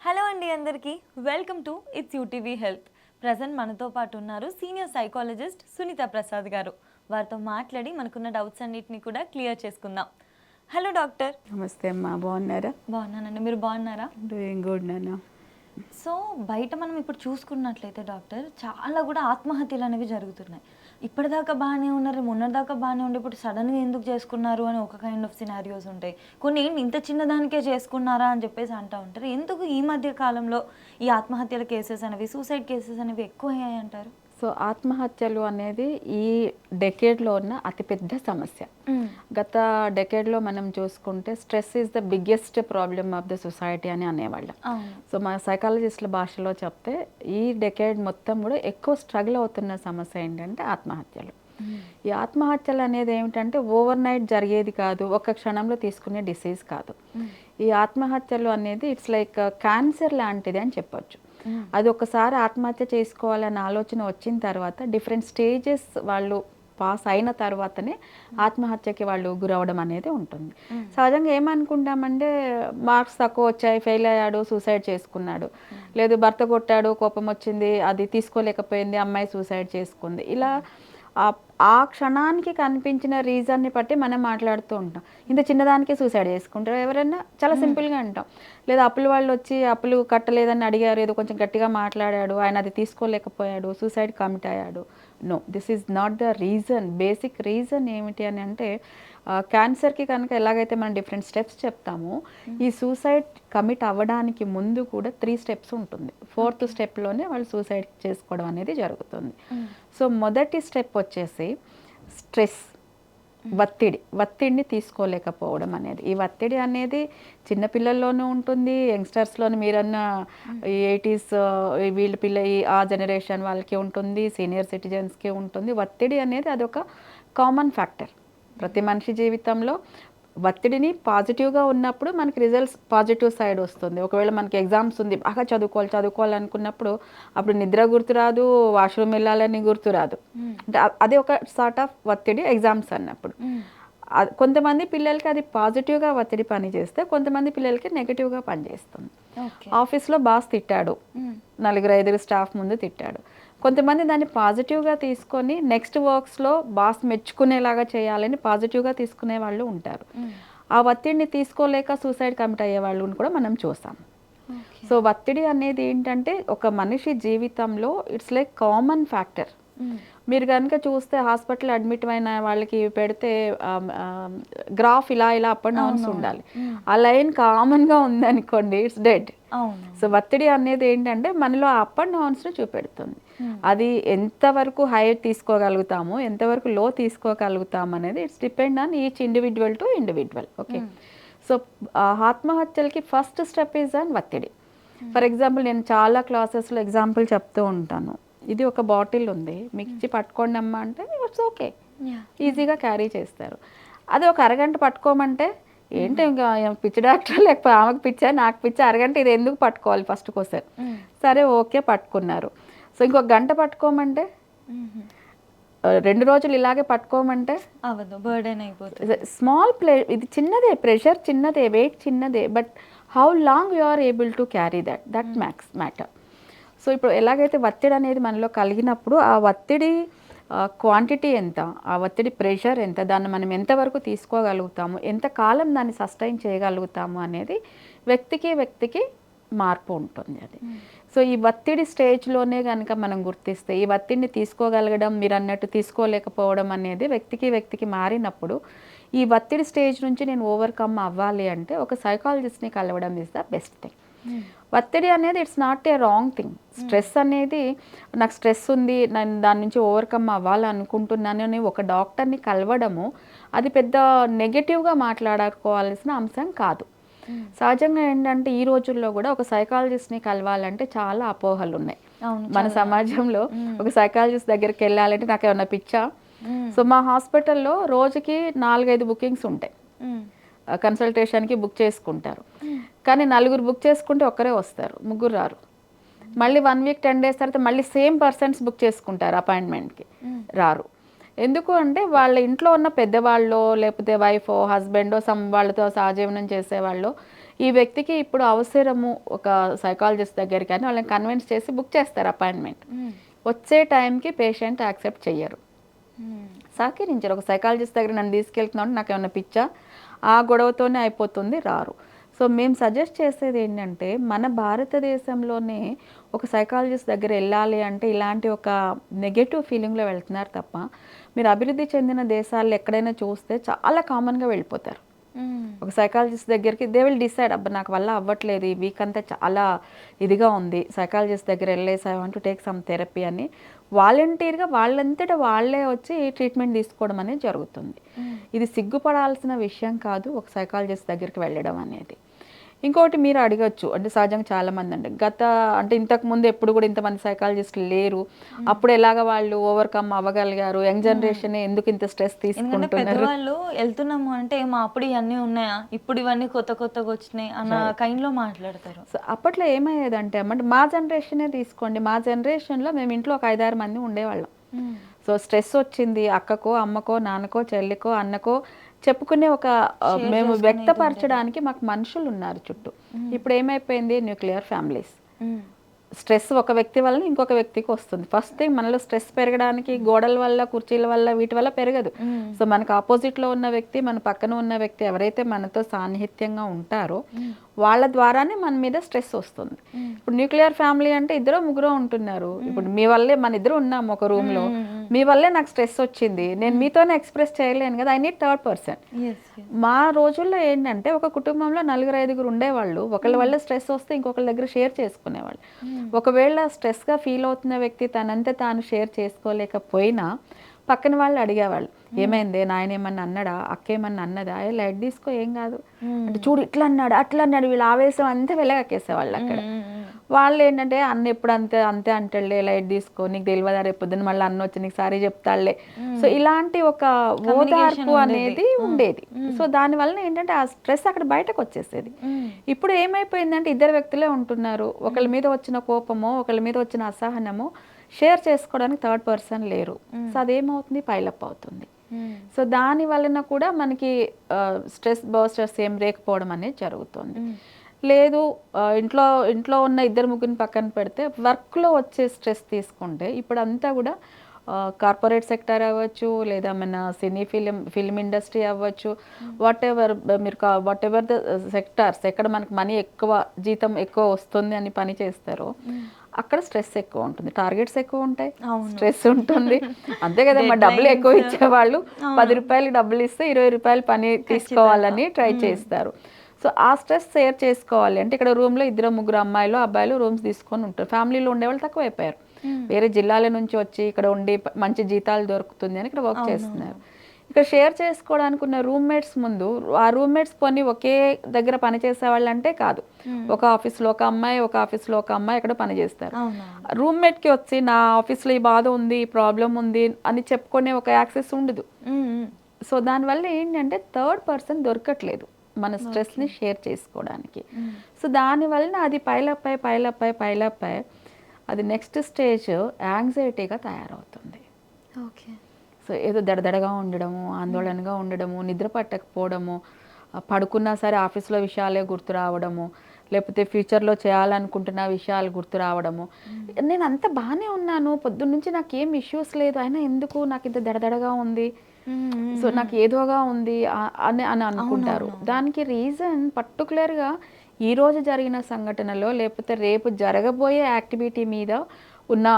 Hello అండి అందరికీ welcome to it's UTV health. Present మనతో పాటు ఉన్నారు సీనియర్ సైకాలజిస్ట్ సునీత ప్రసాద్ గారు. వారితో మాట్లాడి మనకున్న డౌట్స్ అన్నిటిని కూడా క్లియర్ చేసుకుందాం. Hello doctor. నమస్తే అమ్మా, బాగున్నారా? బాగున్నానండి, మీరు బాగున్నారా? డూయింగ్ గుడ్ నాన్న. సో బయట మనం ఇప్పుడు చూసుకున్నట్లయితే డాక్టర్ చాలా కూడా ఆత్మహత్యలు అనేవి జరుగుతున్నాయి. ఇప్పటిదాకా బాగానే ఉన్నారు, మొన్నటిదాకా బాగానే ఉండే, ఇప్పుడు సడన్గా ఎందుకు చేసుకున్నారు అని ఒక కైండ్ ఆఫ్ సినారియోస్ ఉంటాయి. కొన్ని ఏంటి ఇంత చిన్నదానికే చేసుకున్నారా అని చెప్పేసి అంటూ ఉంటారు. ఎందుకు ఈ మధ్య కాలంలో ఈ ఆత్మహత్యల కేసెస్ అనేవి, సూసైడ్ కేసెస్ అనేవి ఎక్కువ అయ్యాయి అంటారు? సో ఆత్మహత్యలు అనేది ఈ డెకేడ్లో ఉన్న అతిపెద్ద సమస్య. గత డెకేడ్లో మనం చూసుకుంటే stress is the biggest problem of the society అని అనేవాళ్ళం. సో మా సైకాలజిస్టుల భాషలో చెప్తే ఈ డెకేడ్ మొత్తం కూడా ఎక్కువ స్ట్రగుల్ అవుతున్న సమస్య ఏంటంటే ఆత్మహత్యలు. ఈ ఆత్మహత్యలు అనేది ఏమిటంటే ఓవర్ నైట్ జరిగేది కాదు, ఒక క్షణంలో తీసుకునే డిసీజ్ కాదు. ఈ ఆత్మహత్యలు అనేది ఇట్స్ లైక్ క్యాన్సర్ లాంటిది అని చెప్పొచ్చు. అది ఒకసారి ఆత్మహత్య చేసుకోవాలన్న ఆలోచన వచ్చిన తర్వాత డిఫరెంట్ స్టేజెస్ వాళ్ళు పాస్ అయిన తర్వాతనే ఆత్మహత్యకి వాళ్ళు గురవడం అనేది ఉంటుంది. సహజంగా ఏమనుకుంటామంటే మార్క్స్ తక్కువ వచ్చాయి, ఫెయిల్ అయ్యాడు, సూసైడ్ చేసుకున్నాడు, లేదు భర్త కొట్టాడు, కోపం వచ్చింది, అది తీసుకోలేకపోయింది, అమ్మాయి సూసైడ్ చేసుకుంది. ఇలా ఆ క్షణానికి కనిపించిన రీజన్ని బట్టి మనం మాట్లాడుతూ ఉంటాం. ఇంత చిన్నదానికి సూసైడ్ చేసుకుంటారు ఎవరైనా, చాలా సింపుల్గా అంటాం. లేదా అప్పుల వాళ్ళు వచ్చి అప్పులు కట్టలేదని అడిగారు, ఏదో కొంచెం గట్టిగా మాట్లాడాడు, ఆయన అది తీసుకోలేకపోయాడు, సూసైడ్ కమిట్ అయ్యాడు. No, this is not the reason. Basic reason ఏమిటి అని అంటే క్యాన్సర్కి కనుక ఎలాగైతే మనం డిఫరెంట్ స్టెప్స్ చెప్తామో ఈ సూసైడ్ కమిట్ అవ్వడానికి ముందు కూడా 3 స్టెప్స్ ఉంటుంది. 4th స్టెప్లోనే వాళ్ళు సూసైడ్ చేసుకోవడం అనేది జరుగుతుంది. సో మొదటి స్టెప్ వచ్చేసి స్ట్రెస్, ఒత్తిడిని తీసుకోలేకపోవడం అనేది. ఈ ఒత్తిడి అనేది చిన్నపిల్లల్లోనూ ఉంటుంది, యంగ్స్టర్స్లోనూ, మీరన్న 80s వీళ్ళ ఆ జనరేషన్ వాళ్ళకి ఉంటుంది, సీనియర్ సిటిజన్స్కి ఉంటుంది. ఒత్తిడి అనేది అదొక కామన్ ఫ్యాక్టర్ ప్రతి మనిషి జీవితంలో. ఒత్తిడిని పాజిటివ్గా ఉన్నప్పుడు మనకి రిజల్ట్స్ పాజిటివ్ సైడ్ వస్తుంది. ఒకవేళ మనకి ఎగ్జామ్స్ ఉంది, బాగా చదువుకోవాలనుకున్నప్పుడు అప్పుడు నిద్ర గుర్తురాదు, వాష్రూమ్ వెళ్ళాలని గుర్తురాదు. అంటే అది ఒక సార్ట్ ఆఫ్ ఒత్తిడి ఎగ్జామ్స్ అన్నప్పుడు. కొంతమంది పిల్లలకి అది పాజిటివ్గా ఒత్తిడి పనిచేస్తే, కొంతమంది పిల్లలకి నెగిటివ్గా పనిచేస్తుంది. ఆఫీస్లో బాస్ తిట్టాడు, 4-5 స్టాఫ్ ముందు తిట్టాడు, కొంతమంది దాన్ని పాజిటివ్గా తీసుకొని నెక్స్ట్ వర్క్స్లో బాస్ మెచ్చుకునేలాగా చేయాలని పాజిటివ్గా తీసుకునే వాళ్ళు ఉంటారు. ఆ ఒత్తిడిని తీసుకోలేక సూసైడ్ కమిట్ అయ్యే వాళ్ళని కూడా మనం చూసాం. సో ఒత్తిడి అనేది ఏంటంటే ఒక మనిషి జీవితంలో ఇట్స్ లైక్ కామన్ ఫ్యాక్టర్. మీరు కనుక చూస్తే హాస్పిటల్ అడ్మిట్ అయిన వాళ్ళకి పెడితే గ్రాఫ్ ఇలా అప్ అండ్ డౌన్స్ ఉండాలి. ఆ లైన్ కామన్గా ఉందనుకోండి, ఇట్స్ డెడ్. సో ఒత్తిడి అనేది ఏంటంటే మనలో అప్ అండ్ డౌన్స్ని చూపెడుతుంది. అది ఎంతవరకు హై తీసుకోగలుగుతామో, ఎంతవరకు లో తీసుకోగలుగుతాము అనేది it's depend on each individual to individual. Okay, so ఆత్మహత్యలకి ఫస్ట్ స్టెప్ ఈజ్ ఆన్ ఒత్తిడి. ఫర్ ఎగ్జాంపుల్ నేను చాలా క్లాసెస్లో ఎగ్జాంపుల్ చెప్తూ ఉంటాను. ఇది ఒక బాటిల్ ఉంది, మీకు ఇచ్చి పట్టుకోండి అమ్మా అంటే ఇట్స్ ఓకే, ఈజీగా క్యారీ చేస్తారు. అది ఒక అరగంట పట్టుకోమంటే ఏంటి ఇంకా పిచ్చి డాక్టర్, లేకపోతే ఆమెకు పిచ్చా నాకు పిచ్చా, అరగంట ఇది ఎందుకు పట్టుకోవాలి ఫస్ట్ క్వశ్చన్. సరే ఓకే పట్టుకున్నారు. సో ఇంకొక గంట పట్టుకోమంటే, 2 రోజులు ఇలాగే పట్టుకోమంటే అవ్వదు, బర్డెన్ అయిపోతుంది. స్మాల్ ఇది చిన్నదే, ప్రెషర్ చిన్నదే, వెయిట్ చిన్నదే, but how long you are able to carry that matter. So ఇప్పుడు ఎలాగైతే ఒత్తిడి అనేది మనలో కలిగినప్పుడు ఆ ఒత్తిడి క్వాంటిటీ ఎంత, ఆ ఒత్తిడి ప్రెషర్ ఎంత, దాన్ని మనం ఎంతవరకు తీసుకోగలుగుతాము, ఎంతకాలం దాన్ని సస్టైన్ చేయగలుగుతాము అనేది వ్యక్తికి మార్పు ఉంటుంది. అది సో ఈ ఒత్తిడి స్టేజ్లోనే కనుక మనం గుర్తిస్తే, ఈ ఒత్తిడిని తీసుకోగలగడం, మీరు అన్నట్టు తీసుకోలేకపోవడం అనేది వ్యక్తికి మారినప్పుడు, ఈ ఒత్తిడి స్టేజ్ నుంచి నేను ఓవర్కమ్ అవ్వాలి అంటే ఒక సైకాలజిస్ట్ని కలవడం ఇస్ ద బెస్ట్ థింగ్. ఒత్తిడి అనేది it's not a wrong thing. Stress అనేది, నాకు స్ట్రెస్ ఉంది, నేను దాని నుంచి ఓవర్కమ్ అవ్వాలనుకుంటున్నాను అని ఒక డాక్టర్ని కలవడము అది పెద్ద నెగటివ్గా మాట్లాడుకోవాల్సిన అంశం కాదు. సహజంగా ఏంటంటే ఈ రోజుల్లో కూడా ఒక సైకాలజిస్ట్ని కలవాలంటే చాలా అపోహలు ఉన్నాయి మన సమాజంలో. ఒక సైకాలజిస్ట్ దగ్గరికి వెళ్ళాలంటే నాకు ఏమన్నా పిచ్చా. సో మా హాస్పిటల్లో రోజుకి 4-5 బుకింగ్స్ ఉంటాయి. కన్సల్టేషన్కి బుక్ చేసుకుంటారు, కానీ 4 బుక్ చేసుకుంటే ఒక్కరే వస్తారు, 3 రారు. మళ్ళీ 1 వీక్ 10 డేస్ తర్వాత మళ్ళీ సేమ్ పర్సన్స్ బుక్ చేసుకుంటారు అపాయింట్మెంట్కి, రారు. ఎందుకు అంటే వాళ్ళ ఇంట్లో ఉన్న పెద్దవాళ్ళు, లేకపోతే వైఫో హస్బెండో వాళ్ళతో సహజీవనం చేసేవాళ్ళు ఈ వ్యక్తికి ఇప్పుడు అవసరము ఒక సైకాలజిస్ట్ దగ్గరికి కానీ వాళ్ళని కన్విన్స్ చేసి బుక్ చేస్తారు అపాయింట్మెంట్. వచ్చే టైంకి పేషెంట్ యాక్సెప్ట్ చెయ్యరు, సహకరించరు. ఒక సైకాలజిస్ట్ దగ్గర నన్ను తీసుకెళ్తున్నాడు, నాకు ఏమైనా పిచ్చా, ఆ గొడవతోనే అయిపోతుంది, రారు. సో మేము సజెస్ట్ చేసేది ఏంటంటే మన భారతదేశంలోనే ఒక సైకాలజిస్ట్ దగ్గర వెళ్ళాలి అంటే ఇలాంటి ఒక నెగటివ్ ఫీలింగ్లో వెళ్తున్నారు తప్ప, మీరు అభివృద్ధి చెందిన దేశాల్లో ఎక్కడైనా చూస్తే చాలా కామన్గా వెళ్ళిపోతారు. ఒక సైకాలజిస్ట్ దగ్గరికి దే విల్ డిసైడ్, అబ్బా నాకు వల్ల అవ్వట్లేదు, ఈ వీక్ అంతా చాలా ఇదిగా ఉంది, సైకాలజిస్ట్ దగ్గర వెళ్ళేసి I want to take some therapy అని వాలంటీర్గా వాళ్ళంతటా వాళ్ళే వచ్చి ట్రీట్మెంట్ తీసుకోవడం అనేది జరుగుతుంది. ఇది సిగ్గుపడాల్సిన విషయం కాదు ఒక సైకాలజిస్ట్ దగ్గరికి వెళ్ళడం అనేది. ఇంకోటి మీరు అడగచ్చు, అంటే సహజంగా చాలామంది అంటే ఇంతకు ముందు ఎప్పుడు కూడా ఇంతమంది సైకాలజిస్టులు లేరు, అప్పుడు ఎలాగ వాళ్ళు ఓవర్కమ్ అవ్వగలిగారు, యంగ్ జనరేషన్ ఎందుకు ఇంత స్ట్రెస్ తీసుకుంటున్నారు? పెద్దవాళ్ళు వెళ్తున్నాము అంటే మా అప్పుడు ఇవన్నీ ఉన్నాయా, ఇప్పుడు ఇవన్నీ కొత్తగా వచ్చినాయి అన్న కైండ్లో మాట్లాడతారు. సో అప్పట్లో ఏమయ్యేదంటే అన్నమాట, మా జనరేషనే తీసుకోండి, మా జనరేషన్లో మేము ఇంట్లో ఒక 5-6 మంది ఉండేవాళ్ళం. సో స్ట్రెస్ వచ్చింది, అక్కకో అమ్మకో నాన్నకో చెల్లికో అన్నకో చెప్పుకునే ఒక మేము వ్యక్తపరచడానికి మాకు మనుషులు ఉన్నారు చుట్టూ. ఇప్పుడు ఏమైపోయింది, న్యూక్లియర్ ఫ్యామిలీస్. స్ట్రెస్ ఒక వ్యక్తి వల్ల ఇంకొక వ్యక్తికి వస్తుంది. ఫస్ట్ థింగ్ మనలో స్ట్రెస్ పెరగడానికి గోడల వల్ల, కుర్చీల వల్ల, వీటి వల్ల పెరగదు. సో మనకు ఆపోజిట్లో ఉన్న వ్యక్తి, మన పక్కన ఉన్న వ్యక్తి ఎవరైతే మనతో సాన్నిహిత్యంగా ఉంటారో వాళ్ళ ద్వారానే మన మీద స్ట్రెస్ వస్తుంది. ఇప్పుడు న్యూక్లియర్ ఫ్యామిలీ అంటే 2-3 ఉంటున్నారు. ఇప్పుడు మీ వల్లే, మన ఇద్దరు ఉన్నాము ఒక రూమ్లో, మీ వల్లే నాకు స్ట్రెస్ వచ్చింది, నేను మీతోనే ఎక్స్ప్రెస్ చేయలేను కదా, ఐ నీడ్ థర్డ్ పర్సన్. మా రోజుల్లో ఏంటంటే ఒక కుటుంబంలో 4-5 ఉండేవాళ్ళు, ఒకళ్ళ వల్ల స్ట్రెస్ వస్తే ఇంకొకళ్ళ దగ్గర షేర్ చేసుకునేవాళ్ళు. ఒకవేళ స్ట్రెస్గా ఫీల్ అవుతున్న వ్యక్తి తనంతా తాను షేర్ చేసుకోలేకపోయినా పక్కన వాళ్ళు అడిగేవాళ్ళు, ఏమైంది, నాయన ఏమన్నా అన్నాడా, అక్క ఏమన్నా అన్నదా, లైట్ తీసుకో ఏం కాదు అంటే, చూడు ఇట్లా అన్నాడు అట్లా అన్నాడు, వీళ్ళ ఆవేశం అంతా వెలగక్కేసేవాళ్ళు అక్కడ. వాళ్ళు ఏంటంటే అన్న ఎప్పుడు అంతే అంటాడులే, లైట్ తీసుకో, నీకు తెలియదా రేపు పొద్దున్న మళ్ళీ అన్న వచ్చి నీకు సారీ చెప్తాడులే. సో ఇలాంటి ఒక ఓదార్పు అనేది ఉండేది. సో దానివల్ల ఏంటంటే ఆ స్ట్రెస్ అక్కడ బయటకు వచ్చేసేది. ఇప్పుడు ఏమైపోయిందంటే 2 వ్యక్తులే ఉంటున్నారు, ఒకళ్ళ మీద వచ్చిన కోపమో ఒకళ్ళ మీద వచ్చిన అసహనమో షేర్ చేసుకోవడానికి థర్డ్ పర్సన్ లేరు. సో అదేమవుతుంది, పైలప్ అవుతుంది. సో దాని వలన కూడా మనకి స్ట్రెస్ బస్టర్స్ ఏం లేకపోవడం అనేది జరుగుతుంది. లేదు ఇంట్లో ఉన్న 2-3 పక్కన పెడితే వర్క్లో వచ్చే స్ట్రెస్ తీసుకుంటే ఇప్పుడు అంతా కూడా కార్పొరేట్ సెక్టర్ అవ్వచ్చు, లేదా మన సినీ ఫిల్మ్ ఇండస్ట్రీ అవ్వచ్చు, వాట్ ఎవర్ ద సెక్టార్స్ ఎక్కడ మనకు మనీ ఎక్కువ, జీతం ఎక్కువ వస్తుంది అని పని చేస్తారో అక్కడ స్ట్రెస్ ఎక్కువ ఉంటుంది, టార్గెట్స్ ఎక్కువ ఉంటాయి, స్ట్రెస్ ఉంటుంది. అంతే కదా, మా డబ్బులు ఎక్కువ ఇచ్చేవాళ్ళు 10 రూపాయలు డబ్బులు ఇస్తే 20 రూపాయలు పని తీసుకోవాలని ట్రై చేస్తారు. సో ఆ స్ట్రెస్ షేర్ చేసుకోవాలి అంటే ఇక్కడ రూమ్లో 2-3 అమ్మాయిలు అబ్బాయిలు రూమ్స్ తీసుకొని ఉంటారు. ఫ్యామిలీలో ఉండేవాళ్ళు తక్కువ అయిపోయారు, వేరే జిల్లాల నుంచి వచ్చి ఇక్కడ ఉండి మంచి జీతాలు దొరుకుతుంది అని ఇక్కడ వర్క్ చేస్తున్నారు. ఇక్కడ షేర్ చేసుకోవడానికి ఉన్న రూమ్మేట్స్ ముందు ఆ రూమ్మేట్స్ కొన్ని ఒకే దగ్గర పనిచేసే వాళ్ళు అంటే కాదు, ఒక ఆఫీస్లో ఒక అమ్మాయి, ఒక ఆఫీస్లో ఒక అమ్మాయి ఇక్కడ పనిచేస్తారు. రూమ్మేట్కి వచ్చి నా ఆఫీస్లో ఈ బాధ ఉంది, ఈ ప్రాబ్లం ఉంది అని చెప్పుకునే ఒక యాక్సెస్ ఉండదు. సో దానివల్ల ఏంటంటే థర్డ్ పర్సన్ దొరకట్లేదు మన స్ట్రెస్ని షేర్ చేసుకోవడానికి. సో దానివల్ల అది పైలప్ అయి అది నెక్స్ట్ స్టేజ్ యాంగ్జైటీగా తయారవుతుంది. ఓకే. సో ఏదో దడదడగా ఉండడము, ఆందోళనగా ఉండడము, నిద్ర పట్టకపోవడము, పడుకున్నా సరే ఆఫీస్లో విషయాలే గుర్తు రావడము, లేకపోతే ఫ్యూచర్లో చేయాలనుకుంటున్న విషయాలు గుర్తు రావడము. నేను అంత బాగానే ఉన్నాను, పొద్దున్నుంచి నాకు ఏం ఇష్యూస్ లేదు, అయినా ఎందుకు నాకు ఇంత దడదడగా ఉంది, సో నాకు ఏదోగా ఉంది అని అనుకుంటారు. దానికి రీజన్ పర్టికులర్గా ఈరోజు జరిగిన సంఘటనలో లేకపోతే రేపు జరగబోయే యాక్టివిటీ మీద ఉన్న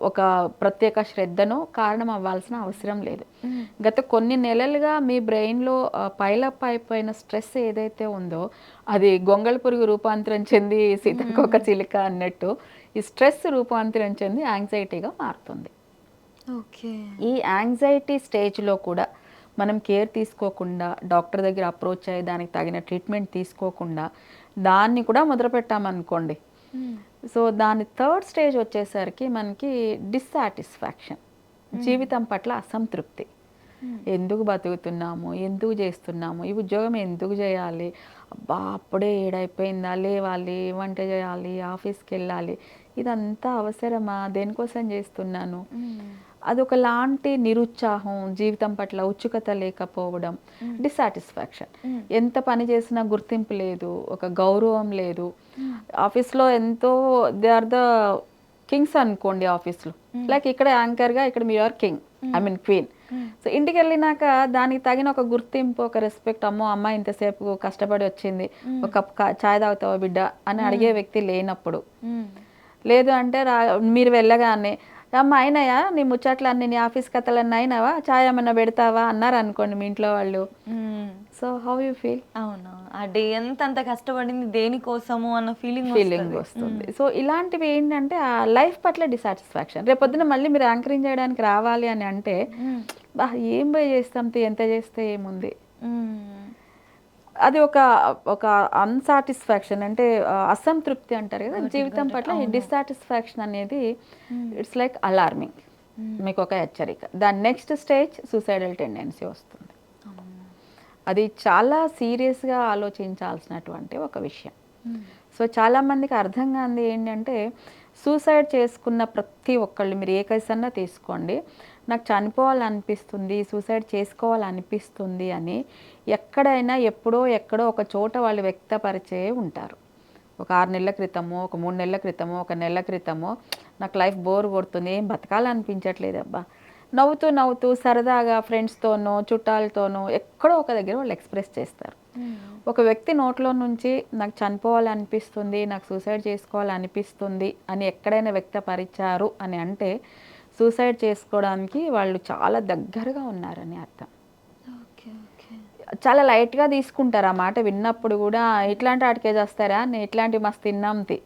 ఒక ప్రత్యేక శ్రద్ధను కారణం అవ్వాల్సిన అవసరం లేదు. గత కొన్ని నెలలుగా మీ బ్రెయిన్లో పైలప్ అయిపోయిన స్ట్రెస్ ఏదైతే ఉందో అది గొంగళ పురుగు రూపాంతరం చెంది సీతకొక చిలుక అన్నట్టు ఈ స్ట్రెస్ రూపాంతరం చెంది యాంగ్జైటీగా మారుతుంది. ఓకే. ఈ యాంగ్జైటీ స్టేజ్లో కూడా మనం కేర్ తీసుకోకుండా డాక్టర్ దగ్గర అప్రోచ్ అయ్యి దానికి తగిన ట్రీట్మెంట్ తీసుకోకుండా దాన్ని కూడా మొదలుపెట్టామనుకోండి, సో దాని థర్డ్ స్టేజ్ వచ్చేసరికి మనకి డిస్సాటిస్ఫాక్షన్, జీవితం పట్ల అసంతృప్తి. ఎందుకు బతుకుతున్నాము, ఎందుకు చేస్తున్నాము, ఈ ఉద్యోగం ఎందుకు చేయాలి, అబ్బా అప్పుడే 7 అయిపోయిందా, లేవాలి, వంట చేయాలి, ఆఫీస్కి వెళ్ళాలి, ఇదంతా అవసరమా, దేనికోసం చేస్తున్నాను, అదొకలాంటి నిరుత్సాహం, జీవితం పట్ల ఉత్సుకత లేకపోవడం, డిస్సాటిస్ఫాక్షన్. ఎంత పని చేసినా గుర్తింపు లేదు, ఒక గౌరవం లేదు. ఆఫీస్లో ఎంతో దే ఆర్ ద కింగ్స్ అనుకోండి ఆఫీస్లో, లైక్ ఇక్కడ యాంకర్గా ఇక్కడ మీరు are king, I mean queen. So ఇంటికి వెళ్ళినాక దానికి తగిన ఒక గుర్తింపు, ఒక రెస్పెక్ట్, అమ్మో అమ్మాయి ఇంతసేపు కష్టపడి వచ్చింది, ఒక కప్ చాయ్ తాగుతావా బిడ్డ అని అడిగే వ్యక్తి లేనప్పుడు, లేదు అంటే మీరు వెళ్ళగానే అమ్మ అయినాయా నీ ముచ్చట్లన్నీ, నీ ఆఫీస్ కథలన్నీ అయినావా, ఛాయ్ ఏమన్నా పెడతావా అన్నారు అనుకోండి మీ ఇంట్లో వాళ్ళు. So how you feel? అవును, ఆ డే అంత కష్టపడింది దేనికోసము అన్న ఫీలింగ్ వస్తుంది. సో ఇలాంటివి ఏంటంటే ఆ లైఫ్ పట్ల డిసాటిస్ఫాక్షన్. రేపొద్దున మళ్ళీ మీరు యాంకరింగ్ చేయడానికి రావాలి అని అంటే బా ఏం పోయి చేస్తాం, ఎంత చేస్తే ఏముంది, అది ఒక ఒక అన్సాటిస్ఫాక్షన్, అంటే అసంతృప్తి అంటారు కదా జీవితం పట్ల. ఈ డిస్సాటిస్ఫాక్షన్ అనేది ఇట్స్ లైక్ అలార్మింగ్, మీకు ఒక హెచ్చరిక. దాని నెక్స్ట్ స్టేజ్ సూసైడల్ టెండెన్సీ వస్తుంది. అది చాలా సీరియస్గా ఆలోచించాల్సినటువంటి ఒక విషయం. సో చాలామందికి అర్థం కానిది ఏంటంటే సూసైడ్ చేసుకున్న ప్రతి ఒక్కళ్ళు, మీరు ఏ కేసు అన్నా తీసుకోండి, నాకు చనిపోవాలనిపిస్తుంది, సూసైడ్ చేసుకోవాలనిపిస్తుంది అని ఎక్కడైనా ఎప్పుడో ఎక్కడో ఒక చోట వాళ్ళు వ్యక్తపరిచే ఉంటారు. ఒక 6 నెలల క్రితమో, ఒక 3 నెలల క్రితమో, ఒక నెల క్రితమో, నాకు లైఫ్ బోర్ కొడుతుంది, ఏం బతకాలనిపించట్లేదు అబ్బా, నవ్వుతూ నవ్వుతూ సరదాగా ఫ్రెండ్స్తోనో చుట్టాలతోనో ఎక్కడో ఒక దగ్గర వాళ్ళు ఎక్స్ప్రెస్ చేస్తారు. ఒక వ్యక్తి నోట్లో నుంచి నాకు చనిపోవాలనిపిస్తుంది, నాకు సూసైడ్ చేసుకోవాలనిపిస్తుంది అని ఎక్కడైనా వ్యక్తపరిచారు అని అంటే సూసైడ్ చేసుకోవడానికి వాళ్ళు చాలా దగ్గరగా ఉన్నారని అర్థం. చాలా లైట్గా తీసుకుంటారు ఆ మాట విన్నప్పుడు కూడా. ఇట్లాంటి ఆటికే చేస్తారా, నేను ఇట్లాంటి మస్తు తిన్నాంతి,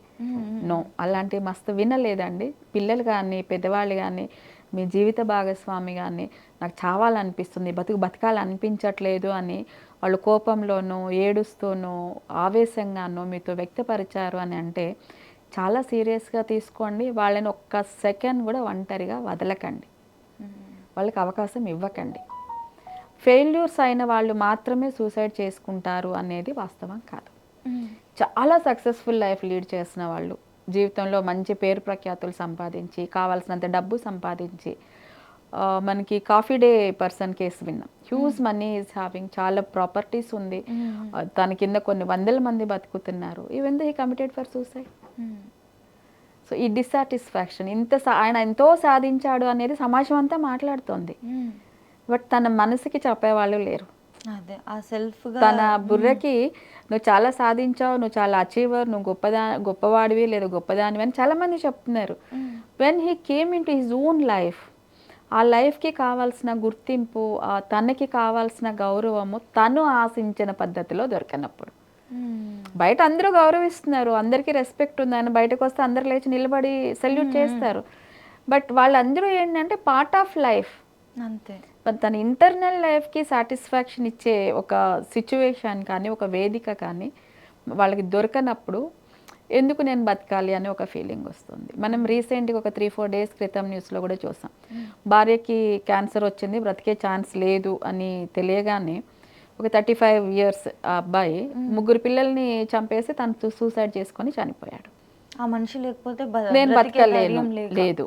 నో అలాంటి మస్తు వినలేదండి. పిల్లలు కానీ పెద్దవాళ్ళు కానీ మీ జీవిత భాగస్వామి కానీ నాకు చావాలనిపిస్తుంది, బతకాలనిపించట్లేదు అని వాళ్ళు కోపంలోనో ఏడుస్తూనో ఆవేశంగానో మీతో వ్యక్తపరిచారు అని అంటే చాలా సీరియస్గా తీసుకోండి. వాళ్ళని ఒక్క సెకండ్ కూడా ఒంటరిగా వదలకండి, వాళ్ళకి అవకాశం ఇవ్వకండి. ఫెయిల్యూర్స్ అయిన వాళ్ళు మాత్రమే సూసైడ్ చేసుకుంటారు అనేది వాస్తవం కాదు. చాలా సక్సెస్ఫుల్ లైఫ్ లీడ్ చేసిన వాళ్ళు, జీవితంలో మంచి పేరు ప్రఖ్యాతులు సంపాదించి కావాల్సినంత డబ్బు సంపాదించి, మనకి కాఫీ డే పర్సన్ కేసు విన్నాం, హ్యూజ్ మనీ ఈజ్ హ్యావింగ్, చాలా ప్రాపర్టీస్ ఉంది, తన కింద కొన్ని వందల మంది బతుకుతున్నారు, even though he committed for suicide. So ఈ డిస్సాటిస్ఫాక్షన్, ఆయన ఎంతో సాధించాడు అనేది సమాజం అంతా మాట్లాడుతోంది, బట్ తన మనసుకి చెప్పేవాళ్ళు లేరు. తన బుర్రకి నువ్వు చాలా సాధించావు, నువ్వు చాలా అచీవర్, నువ్వు గొప్పవాడివి లేదా గొప్పదానివి అని చాలామంది చెప్తున్నారు. When he came in to his own life, ఆ లైఫ్కి కావాల్సిన గుర్తింపు, తనకి కావాల్సిన గౌరవము తను ఆశించిన పద్ధతిలో దొరికినప్పుడు, బయట అందరూ గౌరవిస్తున్నారు, అందరికీ రెస్పెక్ట్ ఉందని బయటకు వస్తే అందరు లేచి నిలబడి సెల్యూట్ చేస్తారు, బట్ వాళ్ళందరూ ఏంటంటే పార్ట్ ఆఫ్ లైఫ్ అంతే. తన ఇంటర్నల్ లైఫ్కి సాటిస్ఫాక్షన్ ఇచ్చే ఒక సిచ్యువేషన్ కానీ ఒక వేదిక కానీ వాళ్ళకి దొరకనప్పుడు ఎందుకు నేను బతకాలి అనే ఒక ఫీలింగ్ వస్తుంది. మనం రీసెంట్గా ఒక 3-4 డేస్ క్రితం న్యూస్లో కూడా చూసాం, భార్యకి క్యాన్సర్ వచ్చింది, బ్రతికే ఛాన్స్ లేదు అని తెలియగానే ఒక 35 years ఆ అబ్బాయి 3 పిల్లల్ని చంపేసి తను సూసైడ్ చేసుకొని చనిపోయాడు. ఆ మనిషి లేకపోతే నేను బతకలేను లేదు.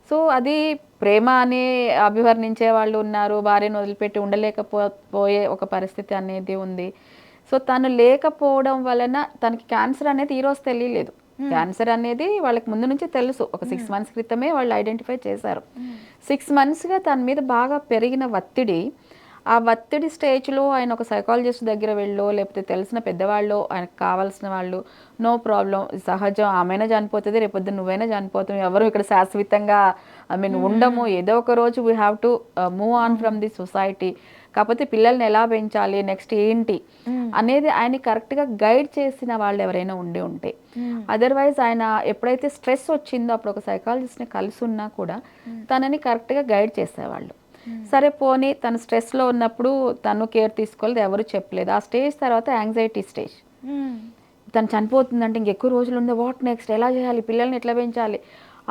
సో అది ప్రేమ అని అభివర్ణించే వాళ్ళు ఉన్నారు, భార్యను వదిలిపెట్టి ఉండలేకపోయే ఒక పరిస్థితి అనేది ఉంది. సో తను లేకపోవడం వలన తనకి క్యాన్సర్ అనేది ఈరోజు తెలియలేదు, క్యాన్సర్ అనేది వాళ్ళకి ముందు నుంచి తెలుసు, ఒక 6 months క్రితమే వాళ్ళు ఐడెంటిఫై చేశారు. 6 monthsగా తన మీద బాగా పెరిగిన ఒత్తిడి, ఆ ఒత్తిడి స్టేజ్లో ఆయన ఒక సైకాలజిస్ట్ దగ్గర వెళ్ళో లేకపోతే తెలిసిన పెద్దవాళ్ళు, ఆయనకు కావాల్సిన వాళ్ళు, నో ప్రాబ్లం, సహజం, ఆమెనా చనిపోతుంది, రేపొద్దు నువ్వైనా చనిపోతావు, ఎవరు ఇక్కడ శాశ్వతంగా ఉండము, ఏదో ఒక రోజు we have to move on from the society, కాకపోతే పిల్లల్ని ఎలా పెంచాలి, నెక్స్ట్ ఏంటి అనేది ఆయన కరెక్ట్గా గైడ్ చేసిన వాళ్ళు ఎవరైనా ఉంటే, అదర్వైజ్ ఆయన ఎప్పుడైతే స్ట్రెస్ వచ్చిందో అప్పుడు ఒక సైకాలజిస్ట్ని కలిసి ఉన్నా కూడా తనని కరెక్ట్గా గైడ్ చేసేవాళ్ళు. సరే పోనీ తను స్ట్రెస్లో ఉన్నప్పుడు తను కేర్ తీసుకోలేదు, ఎవరు చెప్పలేదు. ఆ స్టేజ్ తర్వాత యాంగ్జైటీ స్టేజ్, తను చనిపోతుందంటే ఇంకెక్కువ రోజులు ఉంది, వాట్ నెక్స్ట్, ఎలా చేయాలి, పిల్లల్ని ఎట్లా పెంచాలి,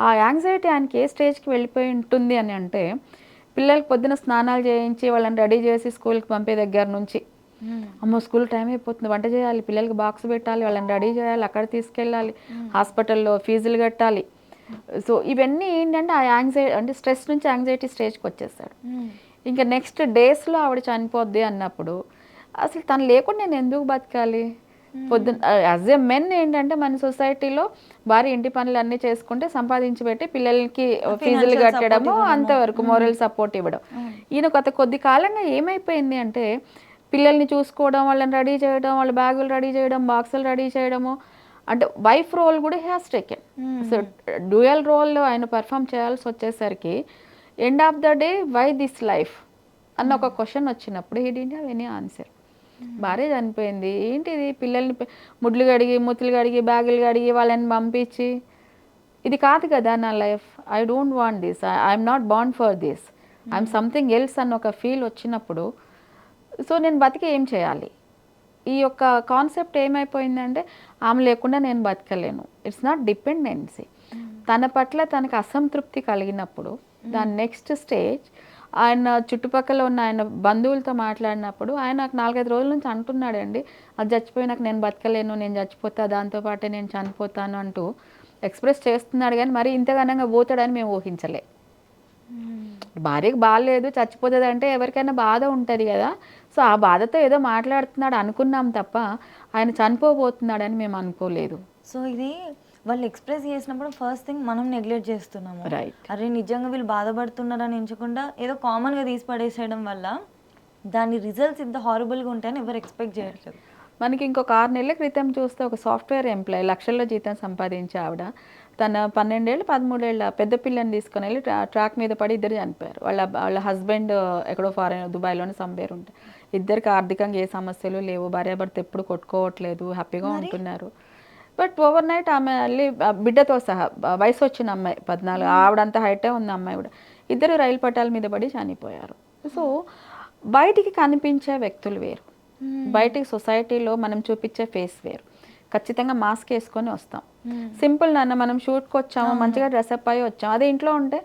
ఆ యాంగ్జైటీ ఆయనకి ఏ స్టేజ్కి వెళ్ళిపోయి ఉంటుంది అని అంటే, పిల్లలకి పొద్దున స్నానాలు చేయించి వాళ్ళని రెడీ చేసి స్కూల్కి పంపే దగ్గర నుంచి, అమ్మో స్కూల్ టైం అయిపోతుంది, వంట చేయాలి, పిల్లలకి బాక్స్ పెట్టాలి, వాళ్ళని రెడీ చేయాలి, అక్కడ తీసుకెళ్ళాలి, హాస్పిటల్లో ఫీజులు కట్టాలి, సో ఇవన్నీ ఏంటంటే ఆ యాంగ్జైటీ అంటే స్ట్రెస్ నుంచి యాంగ్జైటీ స్టేజ్కి వచ్చేస్తాడు. ఇంకా నెక్స్ట్ డేస్లో ఆవిడ చనిపోద్ది అన్నప్పుడు అసలు తను లేకుండా నేను ఎందుకు బతకాలి? పొద్దున్న యాజ్ ఎ మెన్ ఏంటంటే మన సొసైటీలో భార్య ఇంటి పనులు అన్నీ చేసుకుంటే సంపాదించి పెట్టి పిల్లలకి ఫీజులు కట్టడము అంతవరకు మోరల్ సపోర్ట్ ఇవ్వడం. ఈయన కొద్ది కాలంగా ఏమైపోయింది అంటే పిల్లల్ని చూసుకోవడం, వాళ్ళని రెడీ చేయడం, వాళ్ళ బ్యాగులు రెడీ చేయడం, బాక్సులు రెడీ చేయడము, అంటే వైఫ్ రోల్ కూడా has taken. So dual role ఆయన పర్ఫామ్ చేయాల్సి వచ్చేసరికి end of the day why this life అన్న ఒక క్వశ్చన్ వచ్చినప్పుడు he didn't have any answer. భార్య చనిపోయింది, ఏంటిది పిల్లల్ని ముడ్లు కడిగి మూతులు కడిగి బ్యాగులు కడిగి వాళ్ళని పంపించి, ఇది కాదు కదా నా life, I don't want this, I'm not born for this, I'm something else అన్న ఒక ఫీల్ వచ్చినప్పుడు సో నేను బతికి ఏం చేయాలి? ఈ యొక్క కాన్సెప్ట్ ఏమైపోయిందంటే ఆమె లేకుండా నేను బతకలేను. It's not dependency. తన పట్ల తనకు అసంతృప్తి కలిగినప్పుడు దాని నెక్స్ట్ స్టేజ్ ఆయన చుట్టుపక్కల ఉన్న ఆయన బంధువులతో మాట్లాడినప్పుడు ఆయన నాకు 4-5 రోజుల నుంచి అంటున్నాడండి, అది చచ్చిపోయినాక నేను బతకలేను, నేను చచ్చిపోతా, దాంతోపాటే నేను చనిపోతాను అంటూ ఎక్స్ప్రెస్ చేస్తున్నాడు. కానీ మరి ఇంతగానంగా పోతాడని మేము ఊహించలే. భార్యకు బాగాలేదు చచ్చిపోతుంది అంటే ఎవరికైనా బాధ ఉంటుంది కదా. సో ఆ బాధతో ఏదో మాట్లాడుతున్నాడు అనుకున్నాం తప్ప ఆయన చనిపోబోతున్నాడని మేము అనుకోలేదు. సో ఇది వాళ్ళు ఎక్స్ప్రెస్ చేసినప్పుడు ఫస్ట్ థింగ్ మనం నెగ్లెక్ట్ చేస్తున్నాము. రైట్. అరే నిజంగా వీళ్ళు బాధపడుతున్నారని ఎంచకుండా ఏదో కామన్గా తీసి పడేసేయడం వల్ల దాని రిజల్ట్స్ ఇంత హారబుల్గా ఉంటాయని ఎవరు ఎక్స్పెక్ట్ చేయట్లేదు. మనకి ఇంకొక 6 నెలల క్రితం చూస్తే ఒక సాఫ్ట్వేర్ ఎంప్లాయీ లక్షల్లో జీతం సంపాదించే ఆవిడ తన 12 ఏళ్ళు 13 ఏళ్ళ పెద్ద పిల్లని తీసుకొని వెళ్ళి ట్రాక్ మీద పడి ఇద్దరు చనిపోయారు. వాళ్ళ హస్బెండ్ ఎక్కడో ఫారెన్ దుబాయ్లోనే సంపేరు ఉంటారు. ఇద్దరికి ఆర్థికంగా ఏ సమస్యలు లేవు, భార్యాభర్త ఎప్పుడు కొట్టుకోవట్లేదు, హ్యాపీగా ఉంటున్నారు. బట్ ఓవర్ నైట్ ఆమె వెళ్ళి బిడ్డతో సహా వయసు వచ్చిన అమ్మాయి 14, ఆవిడంతా హైటే ఉంది అమ్మాయి కూడా, ఇద్దరు రైలు పట్టాల మీద పడి చనిపోయారు. సో బయటికి కనిపించే వ్యక్తులు వేరు, బయటికి సొసైటీలో మనం చూపించే ఫేస్ వేరు. ఖచ్చితంగా మాస్క్ వేసుకొని వస్తాం. సింపుల్ నాన్న మనం షూట్కి వచ్చాము, మంచిగా డ్రెస్అప్ అయ్యి వచ్చాము, అదే ఇంట్లో ఉంటే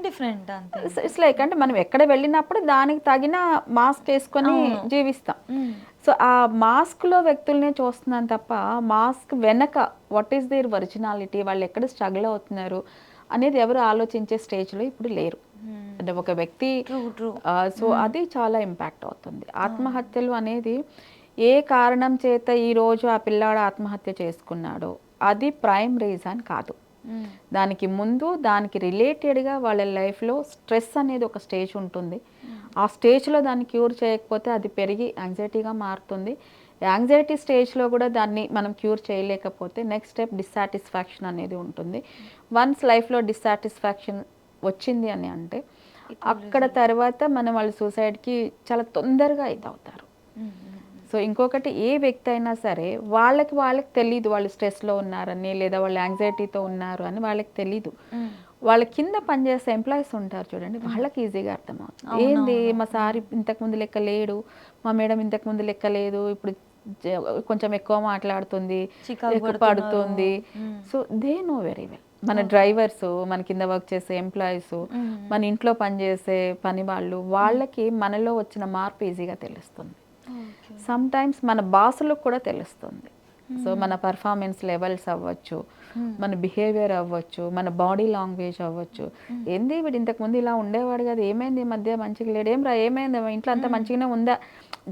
డిఫరెంట్ అంతే. ఇట్స్ లైక్ అంటే మనం ఎక్కడ వెళ్ళినప్పుడు దానికి తగిన మాస్క్ వేసుకొని జీవిస్తాం. సో ఆ మాస్క్లో వ్యక్తులనే చూస్తున్నాను తప్ప మాస్క్ వెనక వాట్ ఈస్ దేర్ ఒరిజినాలిటీ, వాళ్ళు ఎక్కడ స్ట్రగుల్ అవుతున్నారు అనేది ఎవరు ఆలోచించే స్టేజ్లో ఇప్పుడు లేరు. అంటే ఒక వ్యక్తి సో అది చాలా ఇంపాక్ట్ అవుతుంది. ఆత్మహత్యలు అనేది ఏ కారణం చేత ఈరోజు ఆ పిల్లాడు ఆత్మహత్య చేసుకున్నాడో అది ప్రైమ్ రీజన్ కాదు. దానికి ముందు దానికి రిలేటెడ్గా వాళ్ళ లైఫ్లో స్ట్రెస్ అనేది ఒక స్టేజ్ ఉంటుంది. ఆ స్టేజ్లో దాన్ని క్యూర్ చేయకపోతే అది పెరిగి యాంగ్జైటీగా మారుతుంది. యాంగ్జైటీ స్టేజ్లో కూడా దాన్ని మనం క్యూర్ చేయలేకపోతే నెక్స్ట్ స్టెప్ డిస్సాటిస్ఫాక్షన్ అనేది ఉంటుంది. వన్స్ లైఫ్లో డిస్సాటిస్ఫాక్షన్ వచ్చింది అని అంటే అక్కడ తర్వాత మనం వాళ్ళ సూసైడ్కి చాలా తొందరగా ఇదవుతారు. సో ఇంకొకటి ఏ వ్యక్తి అయినా సరే వాళ్ళకి తెలీదు వాళ్ళు స్ట్రెస్లో ఉన్నారని లేదా వాళ్ళు యాంగ్జైటీతో ఉన్నారు అని వాళ్ళకి తెలీదు. వాళ్ళ కింద పనిచేసే ఎంప్లాయీస్ ఉంటారు చూడండి, వాళ్ళకి ఈజీగా అర్థమవుతుంది. ఏంది మా సార్ ఇంతకుముందు లెక్క లేడు, మా మేడం ఇంతకుముందు లెక్క లేదు, ఇప్పుడు కొంచెం ఎక్కువ మాట్లాడుతుంది, ఎక్కువ పడుతుంది. So they know very well. మన డ్రైవర్స్, మన కింద వర్క్ చేసే ఎంప్లాయీస్, మన ఇంట్లో పనిచేసే పని వాళ్ళకి మనలో వచ్చిన మార్పు ఈజీగా తెలుస్తుంది. సమ్ టైమ్స్ మన బాసులకు కూడా తెలుస్తుంది. సో మన పర్ఫార్మెన్స్ లెవెల్స్ అవ్వచ్చు, మన బిహేవియర్ అవ్వచ్చు, మన బాడీ లాంగ్వేజ్ అవ్వచ్చు. ఏంది వీడు ఇంతకుముందు ఇలా ఉండేవాడు కదా, ఏమైంది ఈ మధ్య మంచిగా లేడు, ఏమైంది ఇంట్లో అంతా మంచిగానే ఉందా,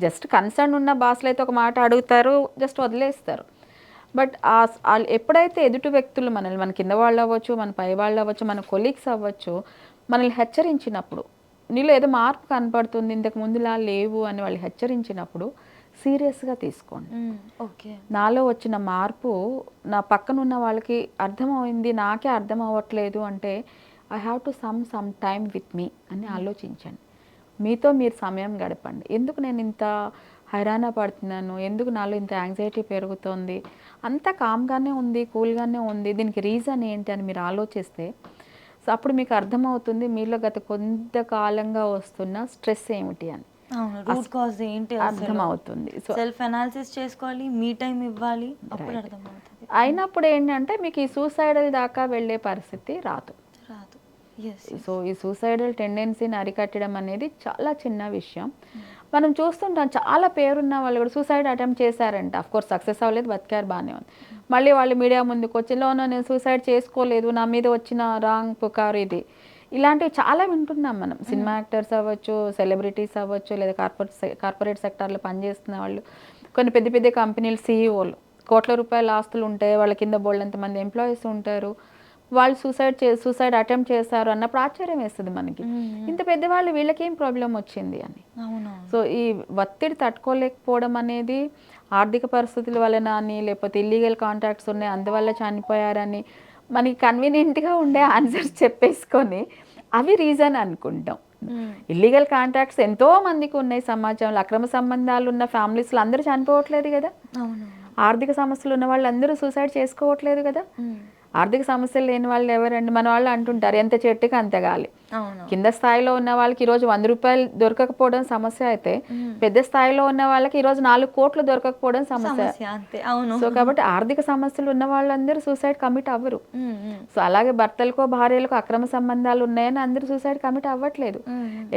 జస్ట్ కన్సర్న్ ఉన్న బాసులు అయితే ఒక మాట అడుగుతారు, జస్ట్ వదిలేస్తారు. బట్ ఎప్పుడైతే ఎదుటి వ్యక్తులు మనల్ని, మన కింద వాళ్ళు అవ్వచ్చు, మన పై వాళ్ళు అవ్వచ్చు, మన కొలీగ్స్ అవ్వచ్చు, మనల్ని హెచ్చరించినప్పుడు నీలో ఏదో మార్పు కనపడుతుంది ఇంతకు ముందులా లేవు అని వాళ్ళు హెచ్చరించినప్పుడు సీరియస్గా తీసుకోండి. ఓకే, నాలో వచ్చిన మార్పు నా పక్కన ఉన్న వాళ్ళకి అర్థమైంది, నాకే అర్థం అవ్వట్లేదు అంటే I have to some time with me అని ఆలోచించండి. మీతో మీరు సమయం గడపండి. ఎందుకు నేను ఇంత హైరాణ పడుతున్నాను, ఎందుకు నాలో ఇంత యాంగ్జైటీ పెరుగుతోంది, అంతా కామ్గానే ఉంది, కూల్గానే ఉంది, దీనికి రీజన్ ఏంటి అని మీరు ఆలోచిస్తే సో అప్పుడు మీకు అర్థమవుతుంది మీలో గత కొంతకాలంగా వస్తున్న స్ట్రెస్ ఏమిటి అని. రూట్ కాజ్ ఏంటి అర్థమవుతుంది. సో సెల్ఫ్ అనాలిసిస్ చేసుకోవాలి, మీ టైం ఇవ్వాలి, అప్పుడు అర్థమవుతుంది. అయినప్పుడు ఏంటంటే మీకు ఈ సూసైడల్ దాకా వెళ్ళే పరిస్థితి రాదు. సో ఈ సూసైడల్ టెండెన్సీని అరికట్టడం అనేది చాలా చిన్న విషయం. మనం చూస్తుంటాం చాలా పేరున్న వాళ్ళు కూడా సూసైడ్ అటెంప్ట్ చేశారంట. అఫ్కోర్స్ సక్సెస్ అవ్వలేదు, బతికారు, బాగానే ఉంది. మళ్ళీ వాళ్ళు మీడియా ముందుకు వచ్చి నేను సూసైడ్ చేసుకోలేదు, నా మీద వచ్చిన రాంగ్ పుకారు ఇది. ఇలాంటివి చాలా వింటున్నాం మనం. సినిమా యాక్టర్స్ అవ్వచ్చు, సెలబ్రిటీస్ అవ్వచ్చు, లేదా కార్పొరేట్ సెక్టార్లో పనిచేస్తున్న వాళ్ళు, కొన్ని పెద్ద పెద్ద కంపెనీలు సీఈఓలు, కోట్ల రూపాయల ఆస్తులు ఉంటాయి, వాళ్ళ కింద బోల్డంతమంది ఎంప్లాయీస్ ఉంటారు. వాళ్ళు సూసైడ్ అటెంప్ట్ చేశారు అన్నప్పుడు ఆశ్చర్యం వేస్తుంది మనకి. ఇంత పెద్దవాళ్ళు వీళ్ళకేం ప్రాబ్లం వచ్చింది అని. సో ఈ ఒత్తిడి తట్టుకోలేకపోవడం అనేది ఆర్థిక పరిస్థితుల వలన అని, లేకపోతే ఇల్లీగల్ కాంట్రాక్ట్స్ ఉన్నాయి అందువల్ల చనిపోయారని మనకి కన్వీనియంట్గా ఉండే ఆన్సర్స్ చెప్పేసుకొని అవి రీజన్ అనుకుంటాం. ఇల్లీగల్ కాంట్రాక్ట్స్ ఎంతో మందికి ఉన్నాయి సమాజంలో. అక్రమ సంబంధాలు ఉన్న ఫ్యామిలీస్లో అందరూ చనిపోవట్లేదు కదా. ఆర్థిక సమస్యలు ఉన్న వాళ్ళు అందరూ సూసైడ్ చేసుకోవట్లేదు కదా. ఆర్థిక సమస్యలు లేని వాళ్ళు ఎవరండి? మన వాళ్ళు అంటుంటారు ఎంత చెట్టుకి అంత గాలి. కింద స్థాయిలో ఉన్న వాళ్ళకి ఈరోజు 100 రూపాయలు దొరకకపోవడం సమస్య అయితే, పెద్ద స్థాయిలో ఉన్న వాళ్ళకి ఈరోజు 4 కోట్లు దొరకకపోవడం సమస్య. సో కాబట్టి ఆర్థిక సమస్యలు ఉన్న వాళ్ళందరూ సూసైడ్ కమిట్ అవ్వరు. సో అలాగే భర్తలకో భార్యలకో అక్రమ సంబంధాలు ఉన్నాయని అందరూ సూసైడ్ కమిట్ అవ్వట్లేదు.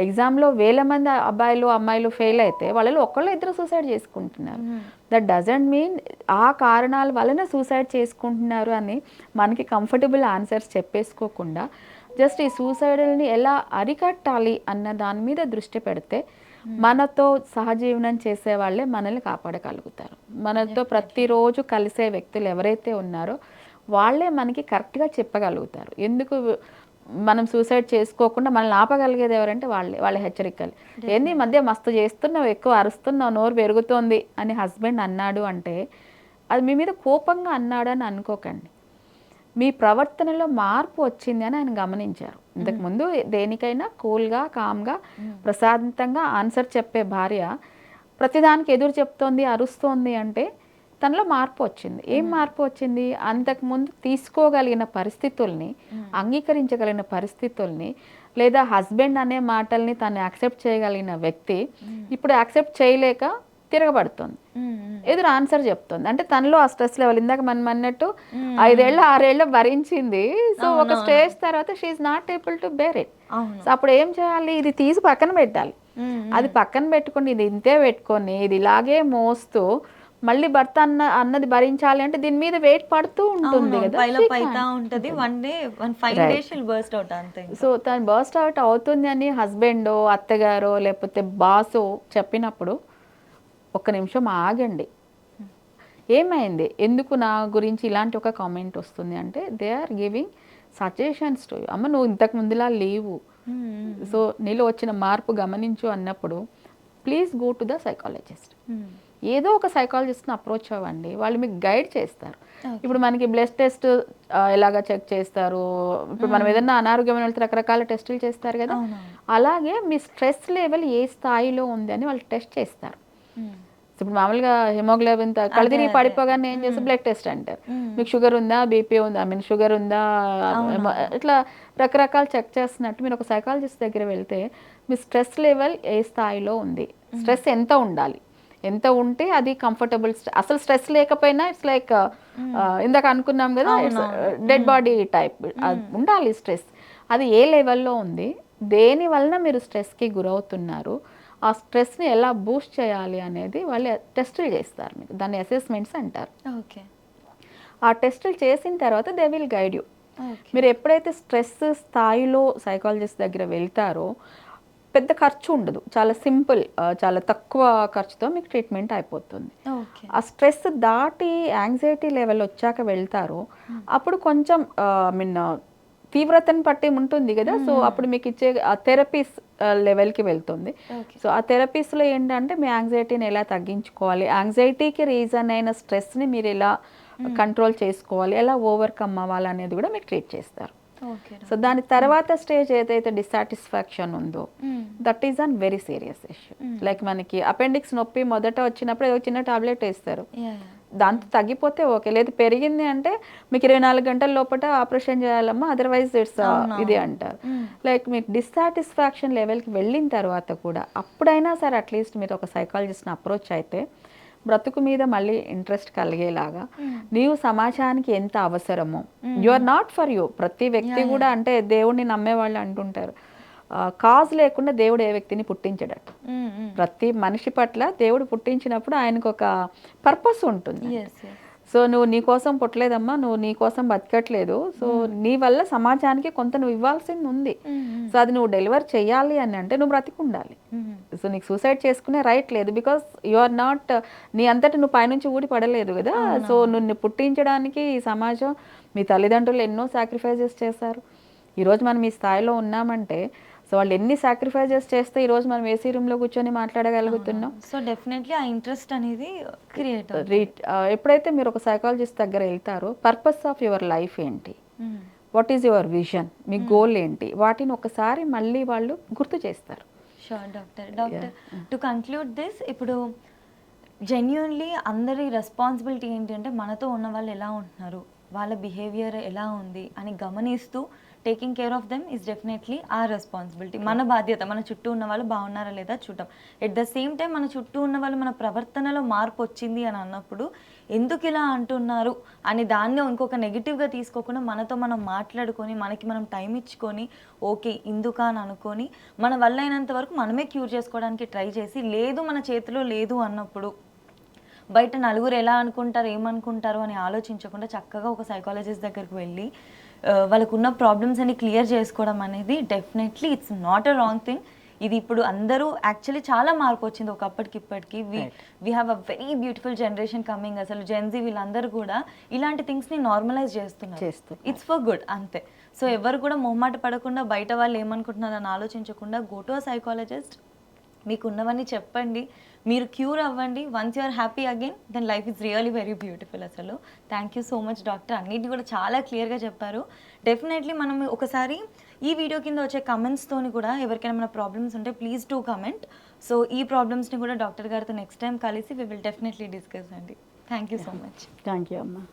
ఎగ్జామ్లో 1000 మంది అబ్బాయిలు అమ్మాయిలు ఫెయిల్ అయితే వాళ్ళలో ఒక్కళ్ళు ఇద్దరు సూసైడ్ చేసుకుంటున్నారు. దట్ డజంట్ మీన్ ఆ కారణాల వలన సూసైడ్ చేసుకుంటున్నారు అని మనకి కంఫర్టబుల్ ఆన్సర్స్ చెప్పేసుకోకుండా జస్ట్ ఈ సూసైడల్ని ఎలా అరికట్టాలి అన్న దాని మీద దృష్టి పెడితే మనతో సహజీవనం చేసే వాళ్ళే మనల్ని కాపాడగలుగుతారు. మనతో ప్రతిరోజు కలిసే వ్యక్తులు ఎవరైతే ఉన్నారో వాళ్ళే మనకి కరెక్ట్గా చెప్పగలుగుతారు. ఎందుకు మనం సూసైడ్ చేసుకోకుండా మనల్ని ఆపగలిగేది ఎవరంటే వాళ్ళ హెచ్చరికలు. ఏంది ఈ మధ్య మస్తు చేస్తున్నావు, ఎక్కువ అరుస్తున్నావు, నోరు పెరుగుతోంది అని హస్బెండ్ అన్నాడు అంటే అది మీ మీద కోపంగా అన్నాడు అని అనుకోకండి. మీ ప్రవర్తనలో మార్పు వచ్చింది అని ఆయన గమనించారు. ఇంతకుముందు దేనికైనా కూల్గా కామ్గా ప్రశాంతంగా ఆన్సర్ చెప్పే భార్య ప్రతిదానికి ఎదురు చెప్తోంది, అరుస్తోంది అంటే తనలో మార్పు వచ్చింది. ఏం మార్పు వచ్చింది? అంతకుముందు తీసుకోగలిగిన పరిస్థితుల్ని, అంగీకరించగలిగిన పరిస్థితుల్ని, లేదా హస్బెండ్ అనే మాటల్ని తను యాక్సెప్ట్ చేయగలిగిన వ్యక్తి ఇప్పుడు యాక్సెప్ట్ చేయలేక తిరగబడుతుంది, ఎదురు ఆన్సర్ చెప్తుంది. అంటే తనలో ఆ స్ట్రెస్ లెవెల్ ఇందాక మనం అన్నట్టు 5 ఏళ్ళు 6 ఏళ్ళు భరించింది. సో ఒక స్టేజ్ తర్వాత she's not able to bear it. So అప్పుడు ఏం చేయాలి? ఇది తీసి పక్కన పెట్టాలి. అది పక్కన పెట్టుకుని ఇది ఇంతే పెట్టుకొని ఇది ఇలాగే మోస్తూ మళ్ళీ భర్త అన్నది భరించాలి అంటే దీని మీద వెయిట్ పడుతూ ఉంటుంది కదా. సో తను బర్స్ట్ అవుట్ అవుతుంది అని హస్బెండో అత్తగారో లేకపోతే బాసో చెప్పినప్పుడు ఒక్క నిమిషం ఆగండి, ఏమైంది, ఎందుకు నా గురించి ఇలాంటి ఒక కామెంట్ వస్తుంది అంటే they are giving suggestions to you. అమ్మ నువ్వు ఇంతకు ముందులా లేవు, సో నీలో వచ్చిన మార్పు గమనించు అన్నప్పుడు please go to the psychologist. ఏదో ఒక సైకాలజిస్ట్ని అప్రోచ్ అవ్వండి, వాళ్ళు మీకు గైడ్ చేస్తారు. ఇప్పుడు మనకి బ్లడ్ టెస్ట్ ఎలాగా చెక్ చేస్తారు, ఇప్పుడు మనం ఏదైనా అనారోగ్యమైన వెళ్తే రకరకాల టెస్టులు చేస్తారు కదా, అలాగే మీ స్ట్రెస్ లెవెల్ ఏ స్థాయిలో ఉంది అని వాళ్ళు టెస్ట్ చేస్తారు. ఇప్పుడు మామూలుగా హిమోగ్లోబిన్ కళ్ళదిరిగి పడిపోగానే ఏం చేస్తారు? బ్లడ్ టెస్ట్ అంటారు. మీకు షుగర్ ఉందా, బీపీ ఉందా, షుగర్ ఉందా, ఇట్లా రకరకాల చెక్ చేస్తున్నట్టు మీరు ఒక సైకాలజిస్ట్ దగ్గర వెళ్తే మీ స్ట్రెస్ లెవెల్ ఏ స్థాయిలో ఉంది, స్ట్రెస్ ఎంత ఉండాలి, ఎంత ఉంటే అది కంఫర్టబుల్. అసలు స్ట్రెస్ లేకపోయినా ఇట్స్ లైక్ ఇందాక అనుకున్నాం కదా, డెడ్ బాడీ టైప్ ఉండాలి స్ట్రెస్. అది ఏ లెవెల్లో ఉంది, దేని వలన మీరు స్ట్రెస్కి గురవుతున్నారు, ఆ స్ట్రెస్ని ఎలా బూస్ట్ చేయాలి అనేది వాళ్ళు టెస్టులు చేస్తారు. మీకు దాన్ని అసెస్మెంట్స్ అంటారు. ఓకే, ఆ టెస్టులు చేసిన తర్వాత దే విల్ గైడ్ యూ. మీరు ఎప్పుడైతే స్ట్రెస్ స్థాయిలో సైకాలజిస్ట్ దగ్గర వెళ్తారో పెద్ద ఖర్చు ఉండదు, చాలా సింపుల్, చాలా తక్కువ ఖర్చుతో మీకు ట్రీట్మెంట్ అయిపోతుంది. ఆ స్ట్రెస్ దాటి యాంగ్జైటీ లెవెల్ వచ్చాక వెళ్తారో అప్పుడు కొంచెం తీవ్రతను పట్టి ఉంటుంది కదా. సో అప్పుడు మీకు ఇచ్చే ఆ థెరపీస్ లెవెల్కి వెళ్తుంది. సో ఆ థెరపీస్లో ఏంటంటే మీ యాంగ్జైటీని ఎలా తగ్గించుకోవాలి, యాంగ్జైటీకి రీజన్ అయిన స్ట్రెస్ని మీరు ఎలా కంట్రోల్ చేసుకోవాలి, ఎలా ఓవర్కమ్ అవ్వాలి అనేది కూడా మీకు ట్రీట్ చేస్తారు. సో దాని తర్వాత స్టేజ్ ఏదైతే డిసాటిస్ఫాక్షన్ ఉందో that is an very serious issue. Like మనకి అపెండిక్స్ నొప్పి మొదట వచ్చినప్పుడు ఏదో చిన్న టాబ్లెట్ వేస్తారు, దాంతో తగ్గిపోతే ఓకే, లేదు పెరిగింది అంటే మీకు 24 గంటల లోపల ఆపరేషన్ చేయాలమ్మా, అదర్వైజ్ ఇట్స్ ఇది అంటారు. లైక్ మీకు డిస్సాటిస్ఫాక్షన్ లెవెల్కి వెళ్ళిన తర్వాత కూడా అప్పుడైనా సరే అట్లీస్ట్ మీరు ఒక సైకాలజిస్ట్ని అప్రోచ్ అయితే బ్రతుకు మీద మళ్ళీ ఇంట్రెస్ట్ కలిగేలాగా, నీవు సమాజానికి ఎంత అవసరమో, you are not for you. ప్రతి వ్యక్తి కూడా అంటే దేవుడిని నమ్మే వాళ్ళు అంటుంటారు కాజ్ లేకుండా దేవుడు ఏ వ్యక్తిని పుట్టించడట. ప్రతి మనిషి పట్ల దేవుడు పుట్టించినప్పుడు ఆయనకు ఒక పర్పస్ ఉంటుంది. సో నువ్వు నీ కోసం పుట్టలేదమ్మా, నువ్వు నీ కోసం బతకట్లేదు. సో నీ వల్ల సమాజానికి కొంత నువ్వు ఇవ్వాల్సింది ఉంది. సో అది నువ్వు డెలివర్ చేయాలి అని అంటే నువ్వు బ్రతికి ఉండాలి. సో నీకు సూసైడ్ చేసుకునే రైట్ లేదు, బికాస్ యు ఆర్ నాట్, నీ అంతటి నువ్వు పైనుంచి ఊడి పడలేదు కదా. సో నిన్ను పుట్టించడానికి ఈ సమాజం, మీ తల్లిదండ్రులు ఎన్నో సాక్రిఫైజెస్ చేశారు. ఈరోజు మనం ఈ స్థాయిలో ఉన్నామంటే సో వాళ్ళు ఎన్ని సాక్రిఫైజెస్ చేస్తే ఈరోజు మనం ఏసీ రూమ్లో కూర్చొని మాట్లాడగలుగుతున్నాం. సో డెఫినెట్లీ ఆ ఇంట్రెస్ట్ అనేది క్రియేట్ ఎప్పుడైతే మీరు ఒక సైకాలజిస్ట్ దగ్గర వెళ్తారో పర్పస్ ఆఫ్ యువర్ లైఫ్ ఏంటి, what is your vision, me goal ఏంటి, వాటిని ఒకసారి మళ్ళీ వాళ్ళు గుర్తు చేస్తారు. Sure doctor to conclude this, ఇప్పుడు జెన్యున్లీ అందరి రెస్పాన్సిబిలిటీ ఏంటి అంటే మనతో ఉన్న వాళ్ళు ఎలా ఉంటున్నారు, వాళ్ళ బిహేవియర్ ఎలా ఉంది అని గమనిస్తూ taking care of them is definitely ఆ రెస్పాన్సిబిలిటీ. మన బాధ్యత మన చుట్టూ ఉన్న వాళ్ళు బాగున్నారా లేదా చూడటం. ఎట్ ద సేమ్ టైం మన చుట్టూ ఉన్న వాళ్ళు మన ప్రవర్తనలో మార్పు వచ్చింది అని అన్నప్పుడు ఎందుకు ఇలా అంటున్నారు అని దాన్ని ఇంకొక నెగిటివ్గా తీసుకోకుండా మనతో మనం మాట్లాడుకొని మనకి మనం టైం ఇచ్చుకొని ఓకే ఇందుకా అని అనుకొని మన వల్ల అయినంత వరకు మనమే క్యూర్ చేసుకోవడానికి ట్రై చేసి, లేదు మన చేతిలో లేదు అన్నప్పుడు బయట నలుగురు ఎలా అనుకుంటారు ఏమనుకుంటారు అని ఆలోచించకుండా చక్కగా ఒక సైకాలజిస్ట్ దగ్గరికి వెళ్ళి వాళ్ళకు ఉన్న ప్రాబ్లమ్స్ అన్ని క్లియర్ చేసుకోవడం అనేది definitely it's not a wrong thing. ఇది ఇప్పుడు అందరూ యాక్చువల్లీ చాలా మార్పు వచ్చింది ఒకప్పటికి ఇప్పటికి. We have a very beautiful generation coming. అసలు జెన్జీ వీళ్ళందరూ కూడా ఇలాంటి థింగ్స్ని నార్మలైజ్ చేస్తున్నారు. ఇట్స్ ఫర్ గుడ్ అంతే. సో ఎవరు కూడా మొహమాట పడకుండా బయట వాళ్ళు ఏమనుకుంటున్నారు అని ఆలోచించకుండా గో టు అ సైకాలజిస్ట్, మీకు ఉన్నవన్నీ చెప్పండి, మీరు క్యూర్ అవ్వండి. Once you are happy again then life is really very beautiful. అసలు thank you so much doctor, అన్నిటిని కూడా చాలా క్లియర్గా చెప్పారు. డెఫినెట్లీ మనం ఒకసారి ఈ వీడియో కింద వచ్చే కమెంట్స్తోని కూడా ఎవరికైనా మన ప్రాబ్లమ్స్ ఉంటే ప్లీజ్ డూ కమెంట్. సో ఈ ప్రాబ్లమ్స్ని కూడా డాక్టర్ గారితో నెక్స్ట్ టైం కలిసి వి విల్ డెఫినెట్లీ డిస్కస్ అండి. Thank you so much. Thank you అమ్మా.